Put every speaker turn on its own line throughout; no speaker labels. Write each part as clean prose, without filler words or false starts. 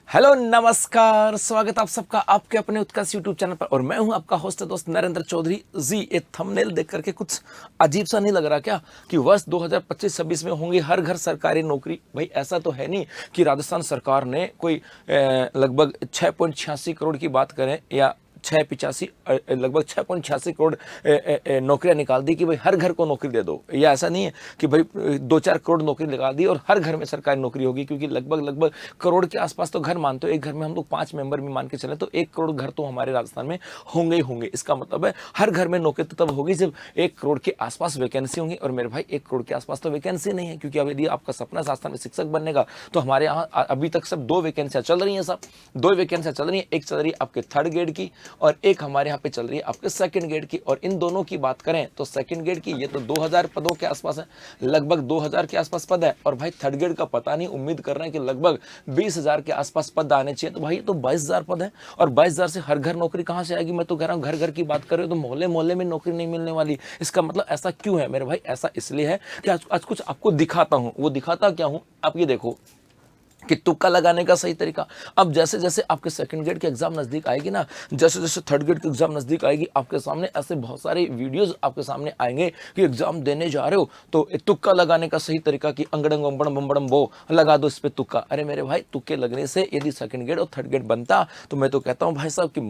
Hello नमस्कार, स्वागत आप सबका आपके अपने उत्कर्ष यूट्यूब चैनल पर। और मैं हूं आपका होस्ट दोस्त नरेंद्र चौधरी जी। ये थंबनेल देख करके कुछ अजीब सा नहीं लग रहा क्या कि वर्ष 2025-26 में होंगी हर घर सरकारी नौकरी? भाई ऐसा तो है नहीं कि राजस्थान सरकार ने कोई लगभग 6.86 करोड़ की बात करें या 685 लगभग 6.86 करोड़ नौकरियां निकाल दी कि भाई हर घर को नौकरी दे दो। या ऐसा नहीं है कि भाई 2-4 करोड़ नौकरी निकाल दी और हर घर में सरकारी नौकरी होगी, क्योंकि लगभग करोड़ के आसपास तो घर मानते हो। एक घर में हम लोग 5 मेंबर भी मान के चले तो 1 करोड़ घर तो हमारे राजस्थान में होंगे ही होंगे। इसका मतलब है हर घर में नौकरी तो तब होगी जब 1 करोड़ के आसपास वैकेंसी होंगी। और मेरे भाई 1 करोड़ के आसपास तो वैकेंसी नहीं है, क्योंकि अब यदि आपका सपना राजस्थान में शिक्षक बनने का तो हमारे यहाँ अभी तक सब 2 वैकेंसियां चल रही हैं। सब 2 वैकेंसियां चल रही हैं। एक चल रही है आपके 3rd ग्रेड की और एक हमारे यहाँ पे चल रही है आपके 2nd ग्रेड की। और इन दोनों की बात करें तो 2nd ग्रेड की ये तो 2000 पदों के आसपास है, लगभग 2000 के आसपास पद है। और भाई 3rd ग्रेड का पता नहीं, उम्मीद कर रहे हैं कि लगभग 20,000 के आसपास पद आने चाहिए। तो भाई तो 22,000 पद है और 22,000 से हर घर नौकरी कहां से आएगी? मैं तो कह रहा हूं घर घर की बात कर रहे हो तो मोहल्ले मोहल्ले में नौकरी नहीं मिलने वाली। इसका मतलब ऐसा क्यों है मेरे भाई? ऐसा इसलिए है कि आज कुछ आपको दिखाता हूं। वो दिखाता क्या हूं आप ये देखो कि तुक्का लगाने का सही तरीका। अब जैसे जैसे आपके 2nd ग्रेड की एग्जाम नजदीक आएगी ना, जैसे जैसे 3rd ग्रेड की एग्जाम नजदीक आएगी, आपके सामने ऐसे बहुत सारे वीडियोस आपके सामने आएंगे कि एग्जाम देने जा रहे हो तो तुक्का लगाने का सही तरीका कि अंगड़ंग बम्बड़म बम्बड़म बो लगा दो इस पे तुक्का। अरे मेरे भाई तुक्के लगने से यदि 2nd ग्रेड और 3rd ग्रेड बनता तो मैं तो कहता हूँ भाई साहब कि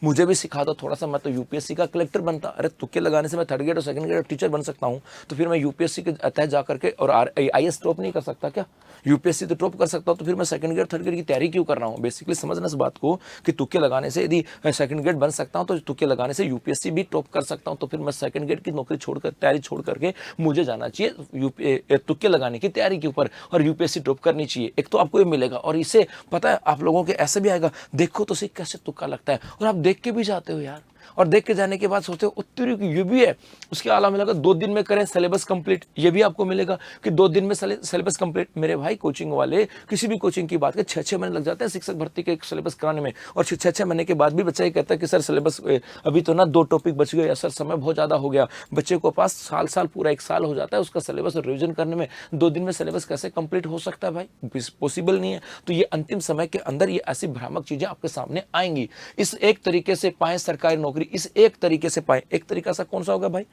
मुझे भी सिखा दो थोड़ा सा, मैं तो यूपीएससी का कलेक्टर बनता। अरे तुक्के लगाने से मैं 3rd ग्रेड और 2nd ग्रेड टीचर बन सकता हूँ, तो फिर मैं यूपीएससी के तहत जा करके और आईएएस टॉप नहीं कर सकता क्या? यूपीएससी तो टॉप कर सकता हूं, तो फिर मैं 2nd ग्रेड 3rd ग्रेड की तैयारी क्यों कर रहा हूं? बेसिकली समझना इस बात को कि तुक्के लगाने से यदि 2nd ग्रेड बन सकता हूं तो तुक्के लगाने से यूपीएससी भी टॉप कर सकता हूं। तो फिर मैं 2nd ग्रेड की नौकरी छोड़कर, तैयारी छोड़ करके मुझे जाना चाहिए तुक्के लगाने की तैयारी के ऊपर और यूपीएससी टॉप करनी चाहिए। एक तो आपको ये मिलेगा और इससे पता है आप लोगों के ऐसे भी आएगा, देखो तो सही कैसे तुक्का लगता है। और आप देख के भी जाते हो यार, और देख के जाने के बाद सोचते हो उत्तरी की ये भी है। उसके अलावा मिलेगा 2 दिन में करें सिलेबस कंप्लीट, ये भी आपको मिलेगा कि 2 दिन में सिलेबस कंप्लीट। मेरे भाई कोचिंग वाले किसी भी कोचिंग की बात करें 6-6 महीने लग जाते हैं शिक्षक भर्ती के सिलेबस कराने में। और 6-6 महीने के बाद भी बच्चा ये कहता है कि सर सिलेबस अभी तो ना 2 टॉपिक बच गए, सर समय बहुत ज्यादा हो गया। बच्चे को पास साल पूरा 1 साल हो जाता है उसका सिलेबस रिविजन करने में। 2 दिन में सिलेबस कैसे कंप्लीट हो सकता है भाई? पॉसिबल नहीं है। तो ये अंतिम समय के अंदर ये ऐसी भ्रामक चीजें आपके सामने आएंगी। इस एक तरीके से पाए सरकारी नौकरी, इस एक तरीके से पाए। एक तरीका सा कौन सा होगा भाई?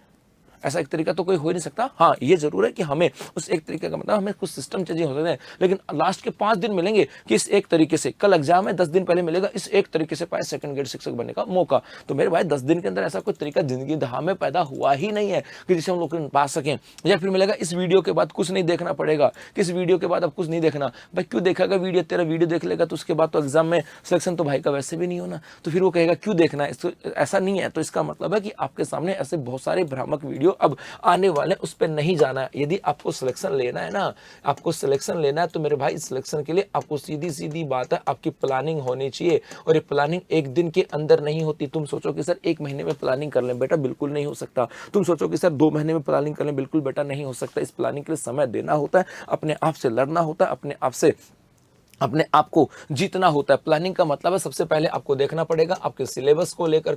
ऐसा एक तरीका तो कोई हो ही नहीं सकता। हाँ ये जरूर है कि हमें उस एक तरीके का मतलब हमें कुछ सिस्टम चेंजिंग हो सकते हैं, लेकिन लास्ट के 5 दिन मिलेंगे कि इस एक तरीके से, कल एग्जाम है 10 दिन पहले मिलेगा इस एक तरीके से पाए 2nd ग्रेड शिक्षक बनने का मौका। तो मेरे भाई 10 दिन के अंदर ऐसा कोई तरीका जिंदगी दहा में पैदा हुआ ही नहीं है कि जिसे हम लोग पा सकें। या फिर मिलेगा इस वीडियो के बाद कुछ नहीं देखना पड़ेगा, किस वीडियो के बाद अब कुछ नहीं देखना। भाई क्यों देखेगा वीडियो? तेरा वीडियो देख लेगा तो उसके बाद तो एग्जाम में सिलेक्शन तो भाई का वैसे भी नहीं होना, तो फिर वो कहेगा क्यों देखना है? ऐसा नहीं है। तो इसका मतलब है कि आपके सामने ऐसे बहुत सारे भ्रामक वीडियो अब आने वाले, उस पर नहीं जाना है। यदि आपको सिलेक्शन लेना है ना, आपको सिलेक्शन लेना है तो मेरे भाई सिलेक्शन के लिए आपको सीधी सीधी बात है, आपकी प्लानिंग होनी चाहिए। और ये प्लानिंग एक दिन के अंदर नहीं होती। तुम सोचो कि सर 1 महीने में प्लानिंग कर लें, बेटा बिल्कुल नहीं हो सकता। तुम सोचो कि सर 2 महीने में प्लानिंग कर लें, बिल्कुल बेटा नहीं हो सकता। इस प्लानिंग के लिए समय देना होता है, अपने आप से लड़ना होता है, अपने आप को जीतना होता है। प्लानिंग का मतलब है सबसे पहले आपको देखना पड़ेगा आपके सिलेबस को लेकर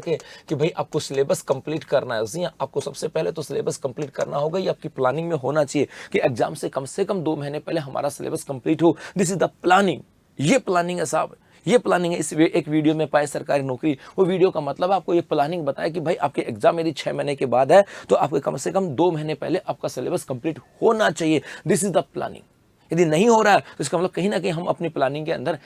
के कि भाई आपको सिलेबस कंप्लीट करना है। जी आपको सबसे पहले तो सिलेबस कंप्लीट करना होगा। ये आपकी प्लानिंग में होना चाहिए कि एग्जाम से कम 2 महीने पहले हमारा सिलेबस कंप्लीट हो। This is the planning. ये प्लानिंग है साहब, ये प्लानिंग है। इस एक वीडियो में पाए सरकारी नौकरी, वो वीडियो का मतलब आपको ये प्लानिंग बताया कि भाई आपके एग्जाम यदि 6 महीने के बाद है तो आपके कम से कम 2 महीने पहले आपका सिलेबस कंप्लीट होना चाहिए। This is the planning. यदि नहीं हो रहा है तो इसका मतलब कहीं ना कहीं हम अपनी प्लानिंग के अंदर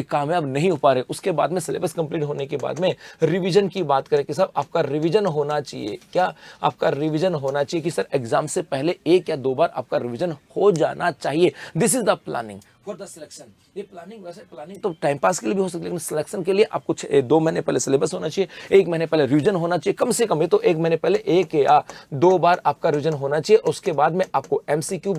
कामयाब नहीं हो पा रहे। उसके बाद में सिलेबस कंप्लीट होने के बाद में रिवीजन की बात करें कि साहब आपका रिवीजन होना चाहिए। क्या आपका रिवीजन होना चाहिए कि सर एग्जाम से पहले 1 या 2 बार आपका रिवीजन हो जाना चाहिए। This is the planning for the selection. ये प्लानिंग, वैसे प्लानिंग तो टाइम पास के लिए भी हो सकती है, लेकिन सिलेक्शन के लिए आपको 2 महीने पहले सिलेबस होना चाहिए, 1 महीने पहले रिवीजन होना चाहिए। कम से कम ये तो 1 महीने पहले 1 या 2 बार आपका रिवीजन होना चाहिए। उसके बाद में आपको एमसीक्यू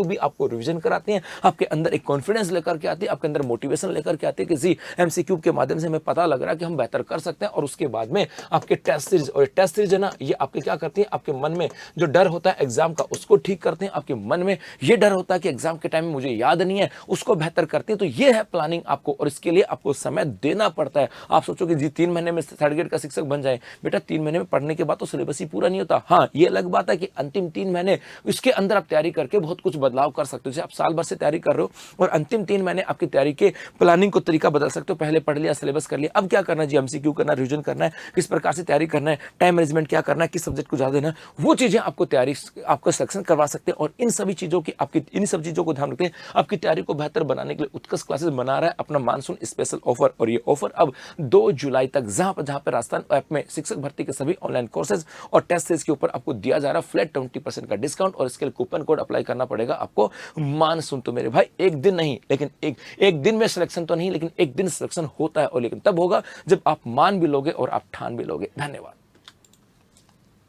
भी आपको रिवीजन कराते हैं, आपके अंदर एक कॉन्फिडेंस लेकर के आती है, आपके अंदर मोटिवेशन लेकर के आती है कि जी एमसीक्यू के माध्यम से हमें पता लग रहा है कि हम बेहतर कर सकते हैं। और उसके बाद में आपके टेस्ट सीरीज, और टेस्ट सीरीज है ना, ये आपके क्या करती है, आपके मन में जो डर होता है एग्जाम का उसको ठीक करते हैं। आपके मन में ये डर होता है कि एग्जाम के टाइम में मुझे याद नहीं है, उसको बेहतर करती हैं। तो ये है प्लानिंग आपको, और इसके लिए आपको समय देना पड़ता है। आप सोचो कि जी 3 महीने में थर्ड ग्रेड का शिक्षक बन जाए, बेटा 3 महीने में पढ़ने के बाद तो सिलेबस ही पूरा नहीं होता। हाँ, ये अलग बात है कि अंतिम 3 महीने इसके अंदर आप तैयारी करके बहुत कुछ बदलाव कर सकते हो। जैसे आप साल भर से तैयारी कर रहे हो और अंतिम 3 महीने आपकी तैयारी के प्लानिंग को तरीका बदल सकते हो। पहले पढ़ लिया, सिलेबस कर लिया, अब क्या करना है जी, एमसीक्यू करना है, रिवीजन करना है, किस प्रकार से तैयारी करना है, टाइम मैनेजमेंट क्या करना है, किस सब्जेक्ट को ज्यादा देना है, वो चीजें आपको तैयारी आपको सिलेक्शन करवा सकते हैं। और इन सभी चीजों को ध्यान रखते हैं आपकी तैयारी को बेहतर बनाने के लिए उत्कर्ष क्लासेस बना रहा है अपना मानसून स्पेशल ऑफर। और ये ऑफर अब 2 जुलाई तक जहां पर राजस्थान ऐप में शिक्षक भर्ती के सभी ऑनलाइन कोर्सेज और टेस्ट सीरीज के ऊपर आपको दिया जा रहा है फ्लैट 20% का डिस्काउंट, और इसके लिए कूपन कोड अप्लाई करना पड़ेगा आपको मानसून। तो मेरे भाई एक दिन नहीं, लेकिन एक दिन में सिलेक्शन तो नहीं, लेकिन एक दिन सिलेक्शन होता है, और लेकिन तब होगा जब आप मान भी लोगे और आप ठान भी लोगे। धन्यवाद।